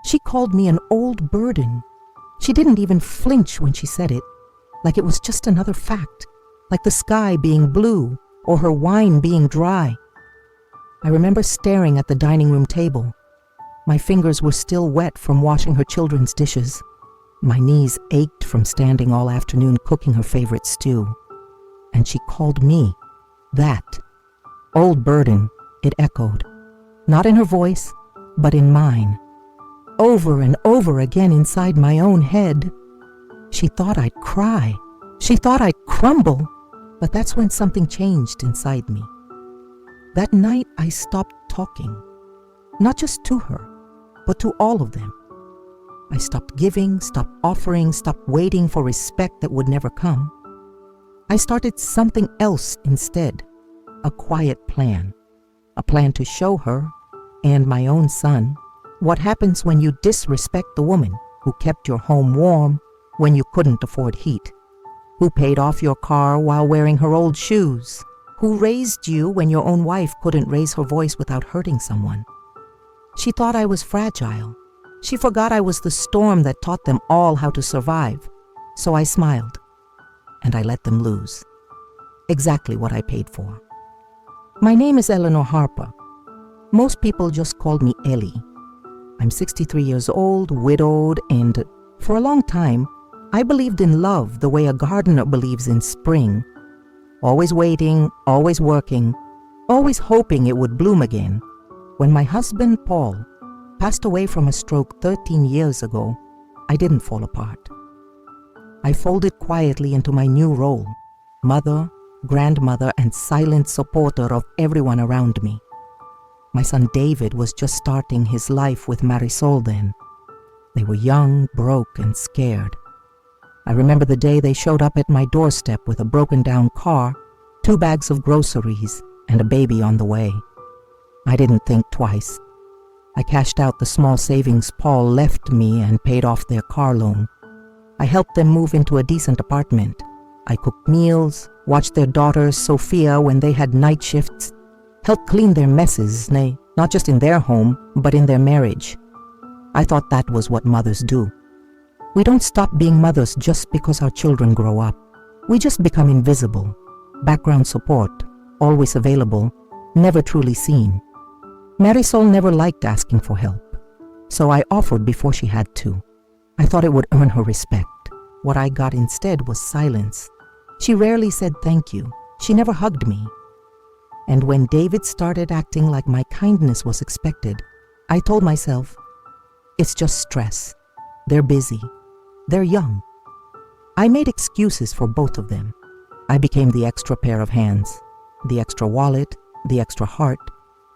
She called me an old burden. She didn't even flinch when she said it, like it was just another fact, like the sky being blue or her wine being dry. I remember staring at the dining room table. My fingers were still wet from washing her children's dishes. My knees ached from standing all afternoon cooking her favorite stew. And she called me that. Old burden, it echoed. Not in her voice, but in mine. Over and over again inside my own head. She thought I'd cry. She thought I'd crumble. But that's when something changed inside me. That night I stopped talking. Not just to her, but to all of them. I stopped giving, stopped offering, stopped waiting for respect that would never come. I started something else instead. A quiet plan. A plan to show her, and my own son, what happens when you disrespect the woman who kept your home warm when you couldn't afford heat, who paid off your car while wearing her old shoes, who raised you when your own wife couldn't raise her voice without hurting someone. She thought I was fragile. She forgot I was the storm that taught them all how to survive. So I smiled, and I let them lose. Exactly what I paid for. My name is Eleanor Harper. Most people just called me Ellie. I'm 63 years old, widowed, and for a long time, I believed in love the way a gardener believes in spring. Always waiting, always working, always hoping it would bloom again. When my husband, Paul, passed away from a stroke 13 years ago, I didn't fall apart. I folded quietly into my new role, mother, grandmother, and silent supporter of everyone around me. My son David was just starting his life with Marisol then. They were young, broke, and scared. I remember the day they showed up at my doorstep with a broken-down car, 2 bags of groceries, and a baby on the way. I didn't think twice. I cashed out the small savings Paul left me and paid off their car loan. I helped them move into a decent apartment. I cooked meals, watched their daughter, Sophia, when they had night shifts, helped clean their messes, not just in their home, but in their marriage. I thought that was what mothers do. We don't stop being mothers just because our children grow up. We just become invisible, background support, always available, never truly seen. Marisol never liked asking for help, so I offered before she had to. I thought it would earn her respect. What I got instead was silence. She rarely said thank you. She never hugged me. And when David started acting like my kindness was expected, I told myself, it's just stress. They're busy. They're young. I made excuses for both of them. I became the extra pair of hands, the extra wallet, the extra heart,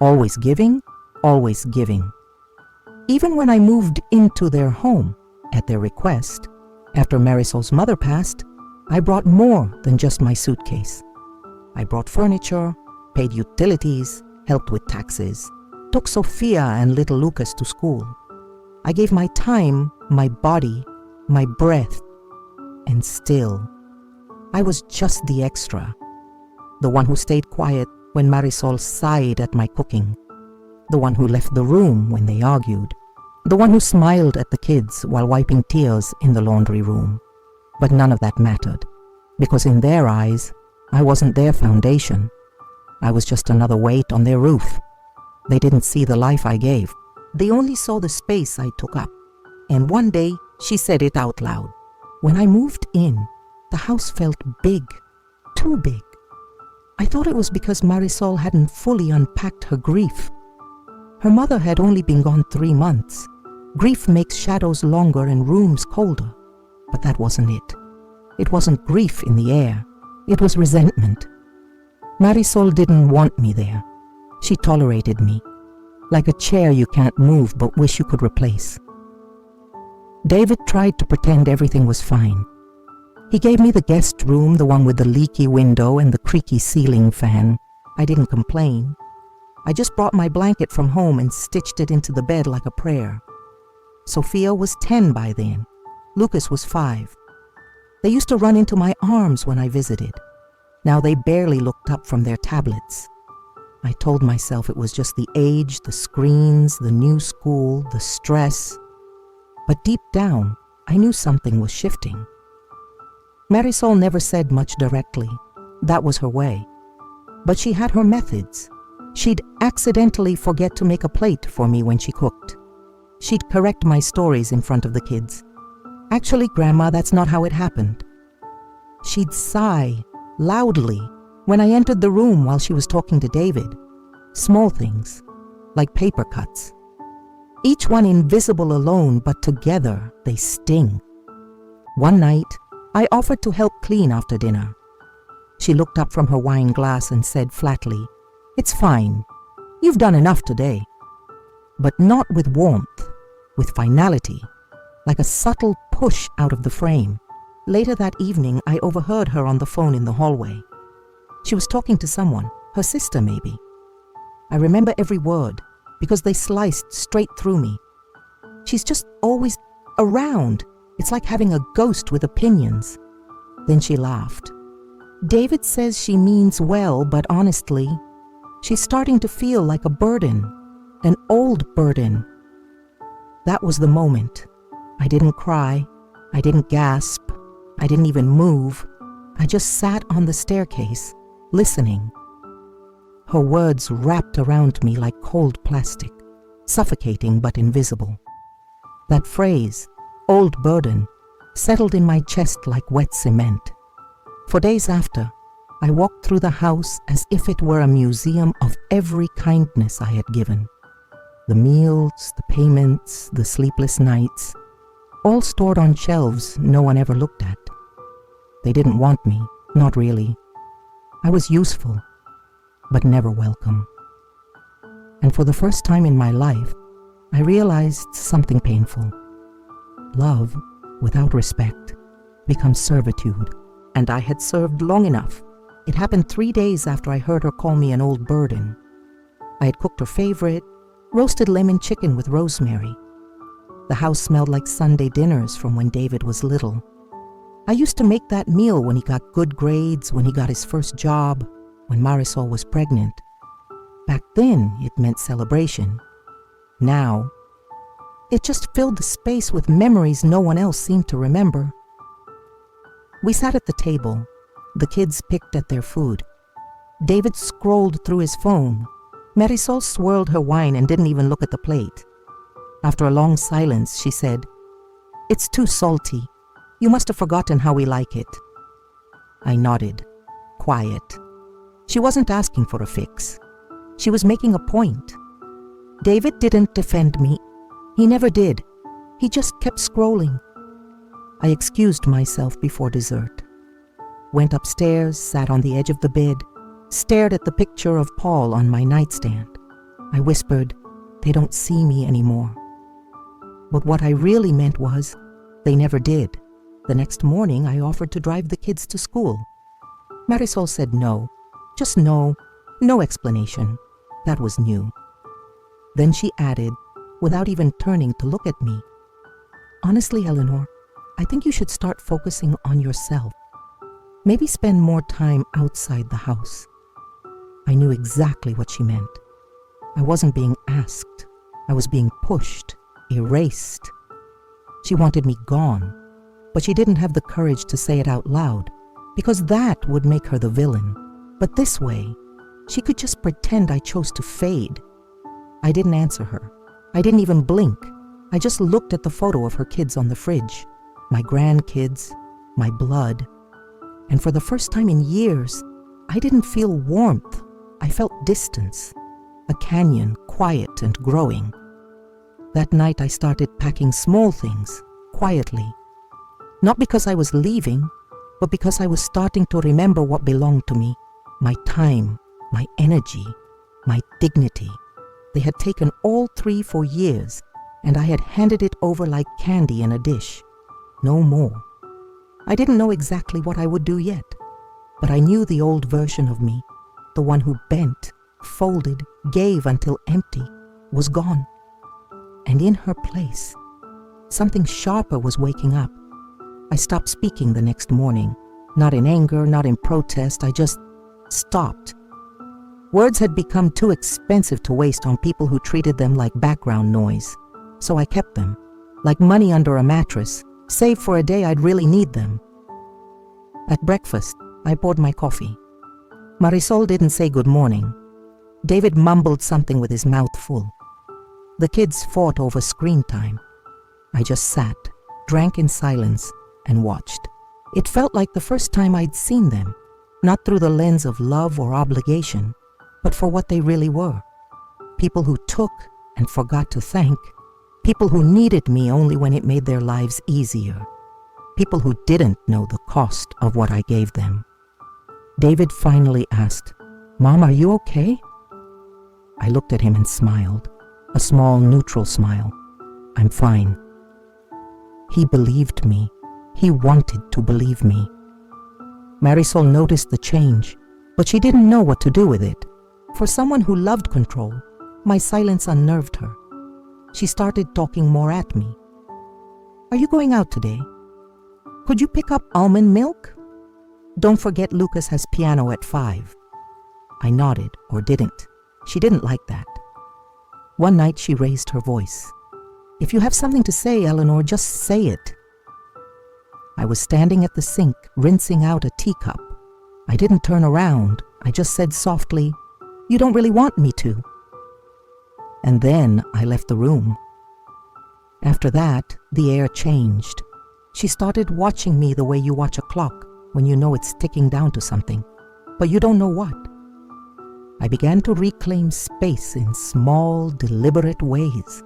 always giving, always giving. Even when I moved into their home, at their request, after Marisol's mother passed, I brought more than just my suitcase. I brought furniture, paid utilities, helped with taxes, took Sophia and little Lucas to school. I gave my time, my body, my breath, and still, I was just the extra. The one who stayed quiet when Marisol sighed at my cooking. The one who left the room when they argued. The one who smiled at the kids while wiping tears in the laundry room. But none of that mattered, because in their eyes, I wasn't their foundation. I was just another weight on their roof. They didn't see the life I gave. They only saw the space I took up. And one day, she said it out loud. When I moved in, the house felt big, too big. I thought it was because Marisol hadn't fully unpacked her grief. Her mother had only been gone 3 months. Grief makes shadows longer and rooms colder. But that wasn't it. It wasn't grief in the air. It was resentment. Marisol didn't want me there. She tolerated me, like a chair you can't move but wish you could replace. David tried to pretend everything was fine. He gave me the guest room, the one with the leaky window and the creaky ceiling fan. I didn't complain. I just brought my blanket from home and stitched it into the bed like a prayer. Sophia was 10 by then. Lucas was 5. They used to run into my arms when I visited. Now they barely looked up from their tablets. I told myself it was just the age, the screens, the new school, the stress. but deep down, I knew something was shifting. Marisol never said much directly. That was her way. But she had her methods. She'd accidentally forget to make a plate for me when she cooked. She'd correct my stories in front of the kids. Actually, Grandma, that's not how it happened. She'd sigh loudly when I entered the room while she was talking to David. Small things, like paper cuts. Each one invisible alone, but together they sting. One night, I offered to help clean after dinner. She looked up from her wine glass and said flatly, "It's fine. You've done enough today." But not with warmth, with finality, like a subtle push out of the frame. Later that evening, I overheard her on the phone in the hallway. She was talking to someone, her sister maybe. I remember every word, because they sliced straight through me. She's just always around. It's like having a ghost with opinions. Then she laughed. David says she means well, but honestly, she's starting to feel like a burden, an old burden. That was the moment. I didn't cry. I didn't gasp. I didn't even move. I just sat on the staircase, listening. Her words wrapped around me like cold plastic, suffocating but invisible. That phrase, old burden, settled in my chest like wet cement. For days after, I walked through the house as if it were a museum of every kindness I had given. The meals, the payments, the sleepless nights, all stored on shelves no one ever looked at. They didn't want me, not really. I was useful, but never welcome. And for the first time in my life, I realized something painful. Love, without respect, becomes servitude, and I had served long enough. It happened 3 days after I heard her call me an old burden. I had cooked her favorite, roasted lemon chicken with rosemary. The house smelled like Sunday dinners from when David was little. I used to make that meal when he got good grades, when he got his first job, when Marisol was pregnant. Back then, it meant celebration. Now, it just filled the space with memories no one else seemed to remember. We sat at the table. The kids picked at their food. David scrolled through his phone. Marisol swirled her wine and didn't even look at the plate. After a long silence, she said, "It's too salty. You must have forgotten how we like it." I nodded, quiet. She wasn't asking for a fix. She was making a point. David didn't defend me. He never did. He just kept scrolling. I excused myself before dessert. Went upstairs, sat on the edge of the bed, stared at the picture of Paul on my nightstand. I whispered, "They don't see me anymore." But what I really meant was, they never did. The next morning, I offered to drive the kids to school. Marisol said no. Just no. No explanation. That was new. Then she added, without even turning to look at me, "Honestly, Eleanor, I think you should start focusing on yourself. Maybe spend more time outside the house." I knew exactly what she meant. I wasn't being asked. I was being pushed, erased. She wanted me gone, but she didn't have the courage to say it out loud, because that would make her the villain. But this way, she could just pretend I chose to fade. I didn't answer her. I didn't even blink. I just looked at the photo of her kids on the fridge, my grandkids, my blood. And for the first time in years, I didn't feel warmth. I felt distance, a canyon, quiet and growing. That night I started packing small things, quietly. Not because I was leaving, but because I was starting to remember what belonged to me. My time, my energy, my dignity. They had taken all 3 for years, and I had handed it over like candy in a dish. No more. I didn't know exactly what I would do yet, but I knew the old version of me, the one who bent, folded, gave until empty, was gone. And in her place, something sharper was waking up. I stopped speaking the next morning, not in anger, not in protest. I just stopped. Words had become too expensive to waste on people who treated them like background noise, so I kept them. like money under a mattress, save for a day I'd really need them. At breakfast, I poured my coffee. Marisol didn't say good morning. David mumbled something with his mouth full. The kids fought over screen time. I just sat, drank in silence, and watched. It felt like the first time I'd seen them, not through the lens of love or obligation, but for what they really were. People who took and forgot to thank. People who needed me only when it made their lives easier. People who didn't know the cost of what I gave them. David finally asked, "Mom, are you okay?" I looked at him and smiled, a small neutral smile. "I'm fine." He believed me. He wanted to believe me. Marisol noticed the change, but she didn't know what to do with it. For someone who loved control, my silence unnerved her. She started talking more at me. "Are you going out today? Could you pick up almond milk? Don't forget Lucas has piano at 5. I nodded, or didn't. She didn't like that. One night she raised her voice. "If you have something to say, Eleanor, just say it." I was standing at the sink, rinsing out a teacup. I didn't turn around. I just said softly, "You don't really want me to." And then I left the room. After that, the air changed. She started watching me the way you watch a clock when you know it's ticking down to something, but you don't know what. I began to reclaim space in small, deliberate ways.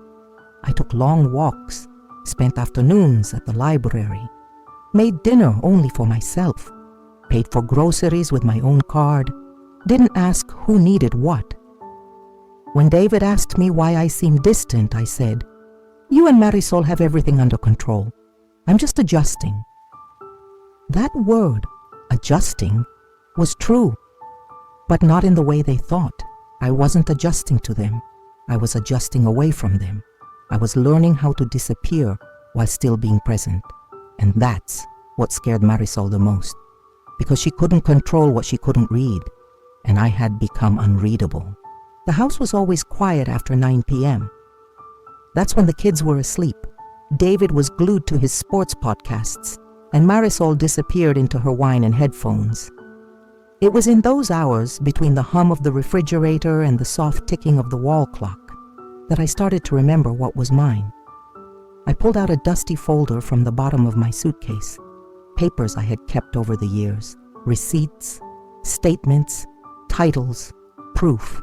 I took long walks, spent afternoons at the library, made dinner only for myself, paid for groceries with my own card, didn't ask who needed what. When David asked me why I seemed distant, I said, "You and Marisol have everything under control. I'm just adjusting." That word, adjusting, was true, but not in the way they thought. I wasn't adjusting to them. I was adjusting away from them. I was learning how to disappear while still being present. And that's what scared Marisol the most, because she couldn't control what she couldn't read, and I had become unreadable. The house was always quiet after 9 p.m. That's when the kids were asleep. David was glued to his sports podcasts, and Marisol disappeared into her wine and headphones. It was in those hours, between the hum of the refrigerator and the soft ticking of the wall clock, that I started to remember what was mine. I pulled out a dusty folder from the bottom of my suitcase, papers I had kept over the years, receipts, statements, titles, proof.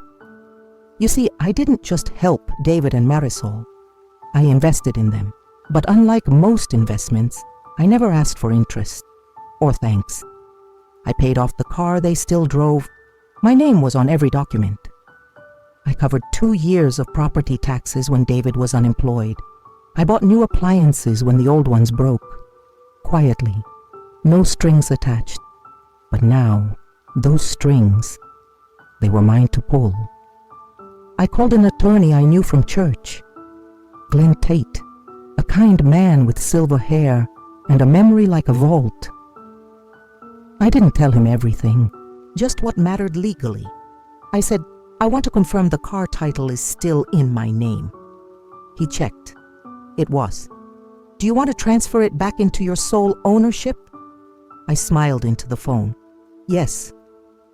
You see, I didn't just help David and Marisol. I invested in them, but unlike most investments, I never asked for interest or thanks. I paid off the car they still drove. My name was on every document. I covered 2 years of property taxes when David was unemployed. I bought new appliances when the old ones broke. Quietly, no strings attached. But now, those strings, they were mine to pull. I called an attorney I knew from church, Glenn Tate, a kind man with silver hair and a memory like a vault. I didn't tell him everything, just what mattered legally. I said, "I want to confirm the car title is still in my name." He checked. It was. "Do you want to transfer it back into your sole ownership?" I smiled into the phone. "Yes,"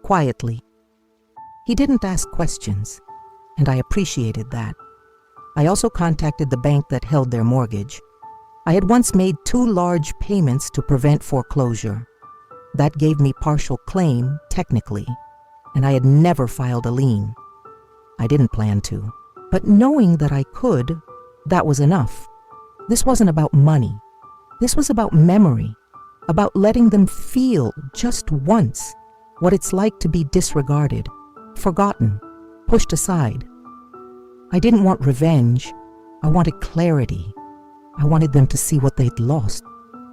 quietly. He didn't ask questions, and I appreciated that. I also contacted the bank that held their mortgage. I had once made 2 large payments to prevent foreclosure. That gave me partial claim, technically, and I had never filed a lien. I didn't plan to, but knowing that I could, that was enough. This wasn't about money. This was about memory, about letting them feel just once what it's like to be disregarded, forgotten, pushed aside. I didn't want revenge. I wanted clarity. I wanted them to see what they'd lost,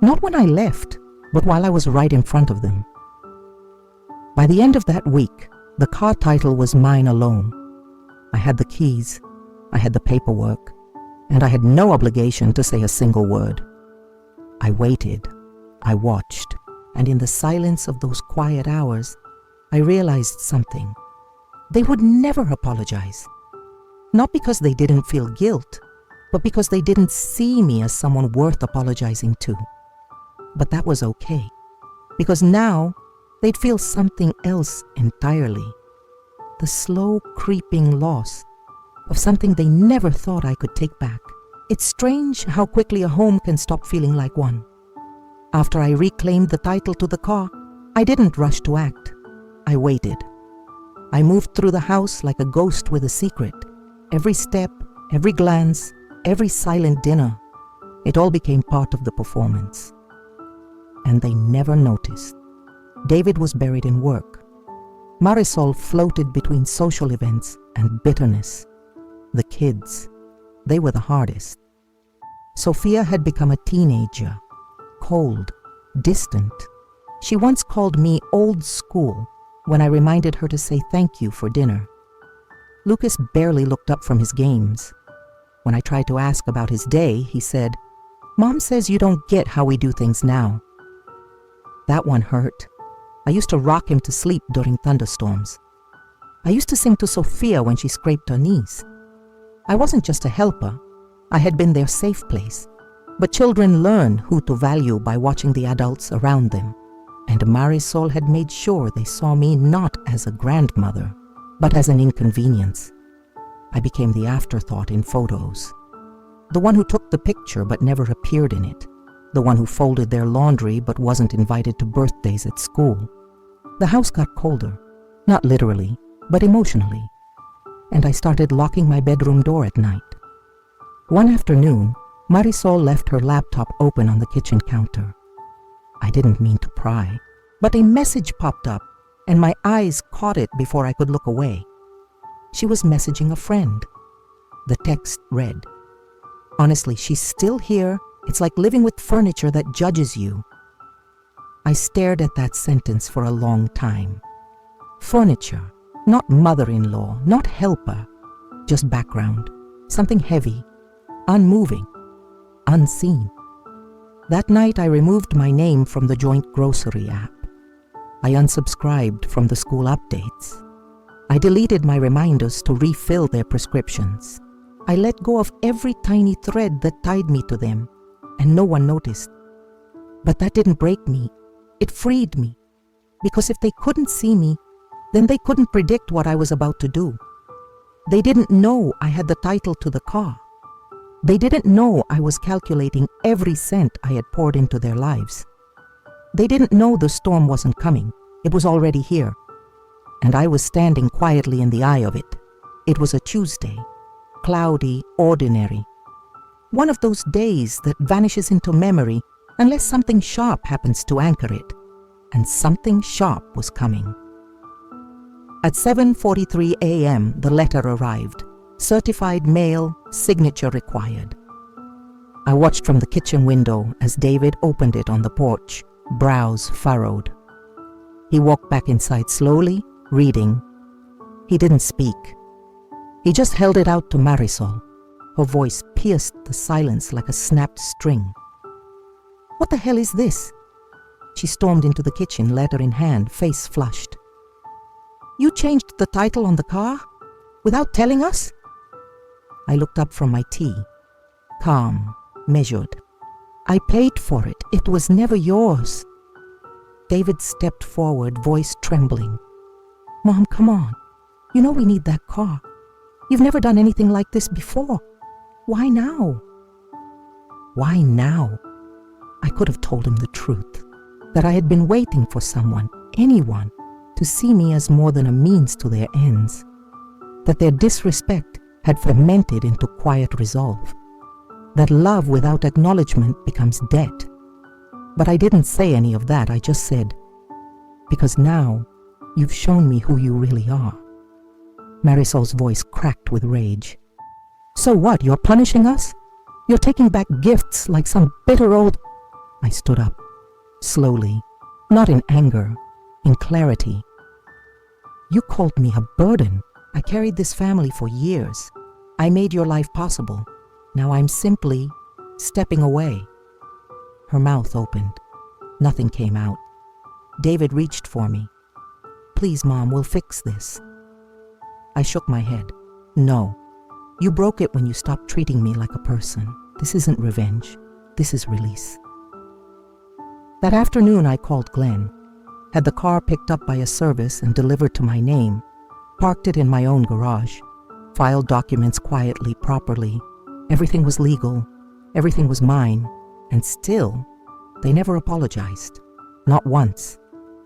not when I left, but while I was right in front of them. By the end of that week, the car title was mine alone. I had the keys, I had the paperwork, and I had no obligation to say a single word. I waited, I watched, and in the silence of those quiet hours, I realized something. They would never apologize. Not because they didn't feel guilt, but because they didn't see me as someone worth apologizing to. But that was okay, because now they'd feel something else entirely. The slow creeping loss of something they never thought I could take back. It's strange how quickly a home can stop feeling like one. After I reclaimed the title to the car, I didn't rush to act. I waited. I moved through the house like a ghost with a secret. Every step, every glance, every silent dinner, it all became part of the performance. And they never noticed. David was buried in work. Marisol floated between social events and bitterness. The kids, they were the hardest. Sophia had become a teenager, cold, distant. She once called me old school when I reminded her to say thank you for dinner. Lucas barely looked up from his games. When I tried to ask about his day, he said, "Mom says you don't get how we do things now." That one hurt. I used to rock him to sleep during thunderstorms. I used to sing to Sophia when she scraped her knees. I wasn't just a helper. I had been their safe place. But children learn who to value by watching the adults around them. And Marisol had made sure they saw me not as a grandmother, but as an inconvenience. I became the afterthought in photos. The one who took the picture but never appeared in it. The one who folded their laundry but wasn't invited to birthdays at school. The house got colder, not literally, but emotionally. And I started locking my bedroom door at night. One afternoon, Marisol left her laptop open on the kitchen counter. I didn't mean to pry, but a message popped up, and my eyes caught it before I could look away. She was messaging a friend. The text read, "Honestly, she's still here. It's like living with furniture that judges you." I stared at that sentence for a long time. Furniture, not mother-in-law, not helper, just background, something heavy, unmoving, unseen. That night I removed my name from the joint grocery app. I unsubscribed from the school updates. I deleted my reminders to refill their prescriptions. I let go of every tiny thread that tied me to them, and no one noticed. But that didn't break me. It freed me. Because if they couldn't see me, then they couldn't predict what I was about to do. They didn't know I had the title to the car. They didn't know I was calculating every cent I had poured into their lives. They didn't know the storm wasn't coming. It was already here. And I was standing quietly in the eye of it. It was a Tuesday, cloudy, ordinary. One of those days that vanishes into memory unless something sharp happens to anchor it. And something sharp was coming. At 7:43 a.m., the letter arrived. Certified mail, signature required. I watched from the kitchen window as David opened it on the porch, brows furrowed. He walked back inside slowly, reading. He didn't speak. He just held it out to Marisol. Her voice pierced the silence like a snapped string. "What the hell is this?" She stormed into the kitchen, letter in hand, face flushed. "You changed the title on the car? Without telling us?" I looked up from my tea, calm, measured. "I paid for it. It was never yours." David stepped forward, voice trembling. "Mom, come on. You know we need that car. You've never done anything like this before. Why now?" Why now? I could have told him the truth, that I had been waiting for someone, anyone, to see me as more than a means to their ends, that their disrespect had fermented into quiet resolve, that love without acknowledgement becomes debt. But I didn't say any of that. I just said, "Because now you've shown me who you really are." Marisol's voice cracked with rage. "So what? You're punishing us? You're taking back gifts like some bitter old..." I stood up, slowly, not in anger, in clarity. "You called me a burden. I carried this family for years. I made your life possible. Now I'm simply stepping away." Her mouth opened. Nothing came out. David reached for me. "Please, Mom, we'll fix this." I shook my head. "No. You broke it when you stopped treating me like a person. This isn't revenge. This is release. That afternoon, I called Glenn, had the car picked up by a service and delivered to my name, parked it in my own garage, filed documents quietly, properly. Everything was legal. Everything was mine. And still, they never apologized. Not once.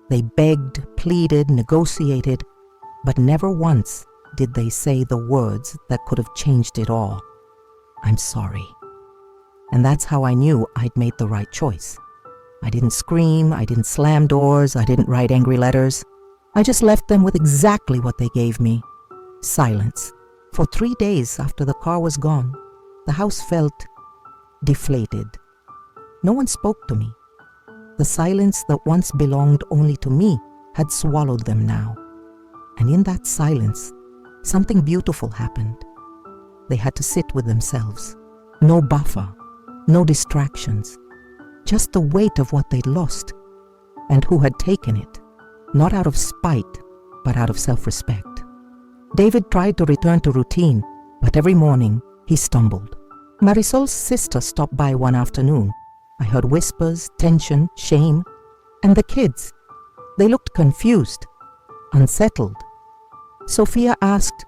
They begged, pleaded, negotiated, but never once did they say the words that could have changed it all. I'm sorry. And that's how I knew I'd made the right choice. I didn't scream, I didn't slam doors, I didn't write angry letters. I just left them with exactly what they gave me. Silence. For 3 days after the car was gone, the house felt deflated. No one spoke to me. The silence that once belonged only to me had swallowed them now. And in that silence, something beautiful happened. They had to sit with themselves. No buffer, no distractions. Just the weight of what they'd lost, and who had taken it, not out of spite, but out of self-respect. David tried to return to routine, but every morning he stumbled. Marisol's sister stopped by one afternoon. I heard whispers, tension, shame, and the kids. They looked confused, unsettled. Sophia asked,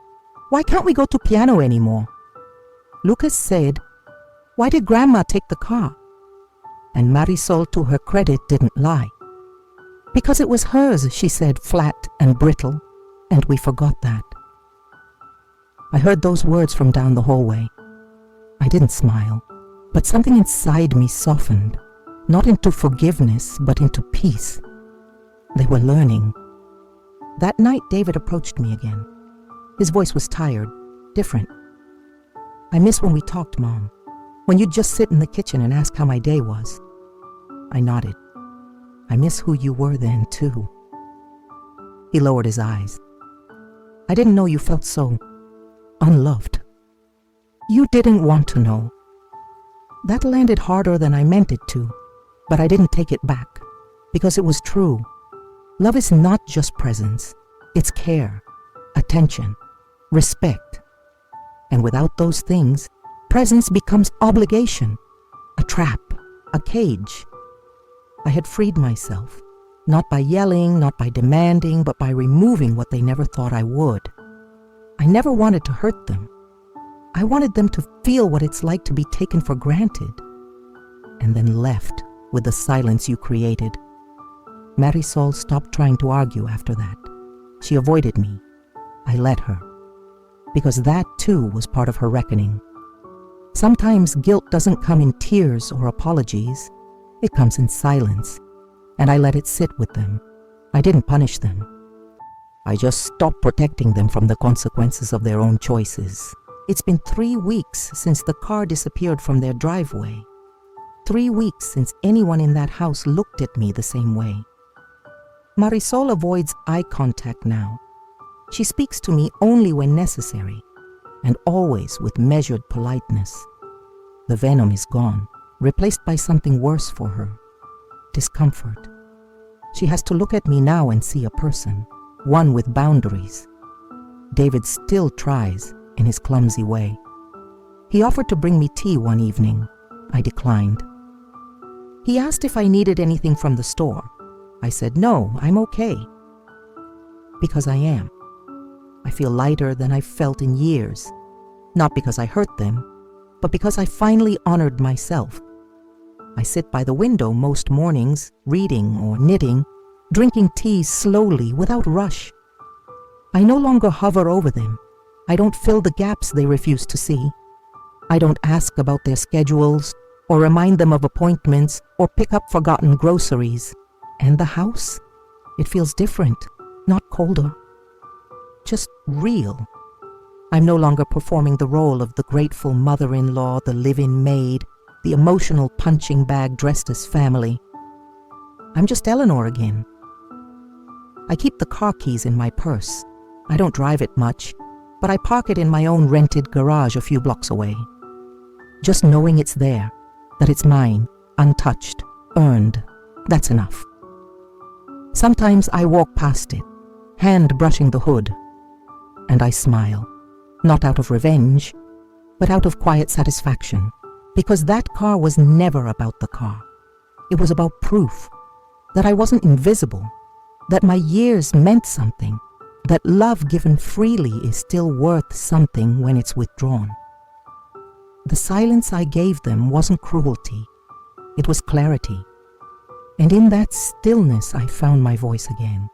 "Why can't we go to piano anymore?" Lucas said, "Why did Grandma take the car?" And Marisol, to her credit, didn't lie. "Because it was hers," she said, flat and brittle, and we forgot that. I heard those words from down the hallway. I didn't smile, but something inside me softened, not into forgiveness, but into peace. They were learning. That night, David approached me again. His voice was tired, different. "I miss when we talked, Mom. When you'd just sit in the kitchen and ask how my day was." I nodded. "I miss who you were then, too." He lowered his eyes. "I didn't know you felt so unloved. You didn't want to know." That landed harder than I meant it to, but I didn't take it back, because it was true. Love is not just presence. It's care, attention, respect. And without those things, presence becomes obligation, a trap, a cage. I had freed myself, not by yelling, not by demanding, but by removing what they never thought I would. I never wanted to hurt them. I wanted them to feel what it's like to be taken for granted, and then left with the silence you created. Marisol stopped trying to argue after that. She avoided me. I let her, because that too was part of her reckoning. Sometimes guilt doesn't come in tears or apologies. It comes in silence, and I let it sit with them. I didn't punish them. I just stopped protecting them from the consequences of their own choices. It's been 3 weeks since the car disappeared from their driveway. 3 weeks since anyone in that house looked at me the same way. Marisol avoids eye contact now. She speaks to me only when necessary, and always with measured politeness. The venom is gone, replaced by something worse for her: discomfort. She has to look at me now and see a person, one with boundaries. David still tries in his clumsy way. He offered to bring me tea one evening. I declined. He asked if I needed anything from the store. I said, "No, I'm okay." Because I am. I feel lighter than I've felt in years. Not because I hurt them, but because I finally honored myself. I sit by the window most mornings, reading or knitting, drinking tea slowly, without rush. I no longer hover over them. I don't fill the gaps they refuse to see. I don't ask about their schedules, or remind them of appointments, or pick up forgotten groceries. And the house? It feels different, not colder. Just real. I'm no longer performing the role of the grateful mother-in-law, the live-in maid, the emotional punching bag dressed as family. I'm just Eleanor again. I keep the car keys in my purse. I don't drive it much, but I park it in my own rented garage a few blocks away. Just knowing it's there, that it's mine, untouched, earned, that's enough. Sometimes I walk past it, hand brushing the hood, and I smile, not out of revenge, but out of quiet satisfaction, because that car was never about the car. It was about proof that I wasn't invisible, that my years meant something, that love given freely is still worth something when it's withdrawn. The silence I gave them wasn't cruelty, it was clarity. And in that stillness I found my voice again.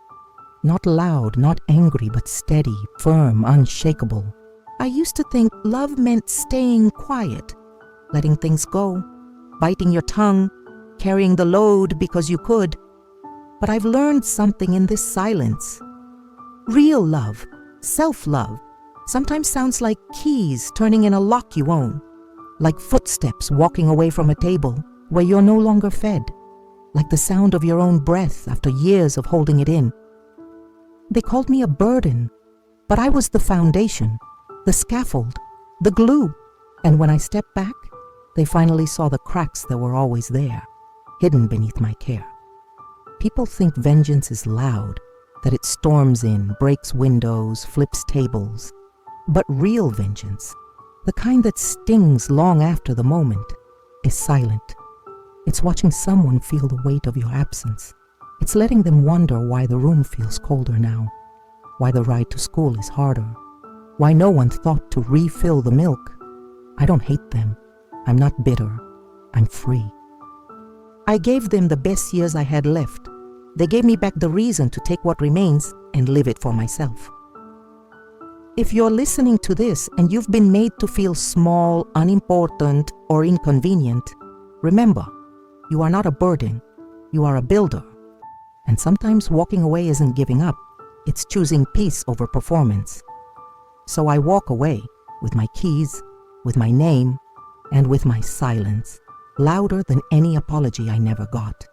Not loud, not angry, but steady, firm, unshakable. I used to think love meant staying quiet, letting things go, biting your tongue, carrying the load because you could. But I've learned something in this silence. Real love, self-love, sometimes sounds like keys turning in a lock you own, like footsteps walking away from a table where you're no longer fed, like the sound of your own breath after years of holding it in. They called me a burden, but I was the foundation, the scaffold, the glue. And when I stepped back, they finally saw the cracks that were always there, hidden beneath my care. People think vengeance is loud, that it storms in, breaks windows, flips tables. But real vengeance, the kind that stings long after the moment, is silent. It's watching someone feel the weight of your absence. It's letting them wonder why the room feels colder now, why the ride to school is harder, why no one thought to refill the milk. I don't hate them. I'm not bitter. I'm free. I gave them the best years I had left. They gave me back the reason to take what remains and live it for myself. If you're listening to this and you've been made to feel small, unimportant, or inconvenient, remember, you are not a burden. You are a builder. And sometimes walking away isn't giving up. It's choosing peace over performance. So I walk away with my keys, with my name, and with my silence, louder than any apology I never got.